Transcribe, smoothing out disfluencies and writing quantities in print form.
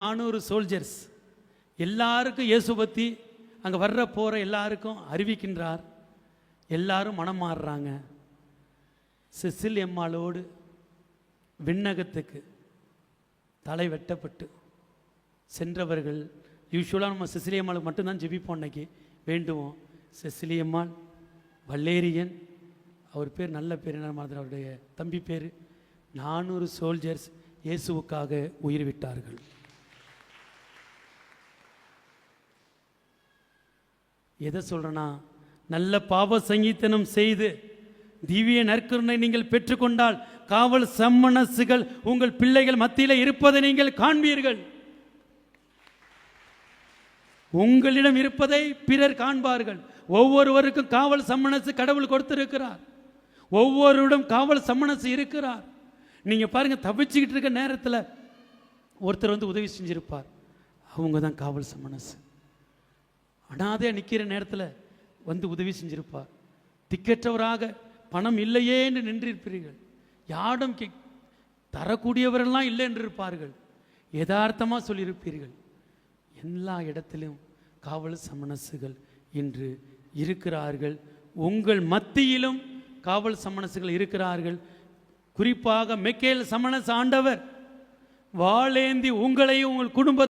400 soldiers எல்லாருக்கும் இயேசு பற்றி அங்கே வர்ற போகிற எல்லாருக்கும் அறிவிக்கின்றார். எல்லாரும் மனம் மாறுறாங்க. செசில் எம்மாளோடு விண்ணகத்துக்கு தலை வெட்டப்பட்டு சென்றவர்கள். யூஸ்வலாக நம்ம செசிலியம்மாளுக்கு மட்டும்தான் ஜெபிப்போம், அன்னைக்கு வேண்டுவோம். செசிலியம்மாள், வல்லேரியன், அவர் பேர் நல்ல பேர் என்ன மாதிரி, அவருடைய தம்பி பேர், 400 சோல்ஜர்ஸ் இயேசுவுக்காக உயிர் விட்டார்கள். எதை சொல்கிறேன்னா, நல்ல பாவ சங்கீதனம் செய்து திவ்ய நற்கருணை நீங்கள் பெற்றுக்கொண்டால் காவல் சம்மனசுகள் உங்கள் பிள்ளைகள் மத்தியில் இருப்பதை நீங்கள் காண்பீர்கள். உங்களிடம் இருப்பதை பிறர் காண்பார்கள். ஒவ்வொருவருக்கும் காவல் சம்மனசு கடவுள் கொடுத்திருக்கிறார். ஒவ்வொருவரும் காவல் சம்மனசு இருக்கிறார். நீங்கள் பாருங்க, தவிச்சுக்கிட்டு இருக்க நேரத்தில் ஒருத்தர் வந்து உதவி செஞ்சிருப்பார். அவங்க தான் காவல் சம்மனசு. அனாதையாக நிற்கிற நேரத்தில் வந்து உதவி செஞ்சிருப்பார். திக்கற்றவராக பணம் இல்லையே என்று நின்றிருப்பீர்கள். யாரும் தரக்கூடியவரெல்லாம் இல்லை என்று இருப்பார்கள். யதார்த்தமாக சொல்லியிருப்பீர்கள். எல்லா இடத்திலும் காவல் சமணசுகள் இன்று இருக்கிறார்கள். உங்கள் மத்தியிலும் காவல் சமணசுகள் இருக்கிறார்கள். குறிப்பாக மிக்கேல் சமணஸ் ஆண்டவர் வாளேந்தி உங்களையும் உங்கள் குடும்ப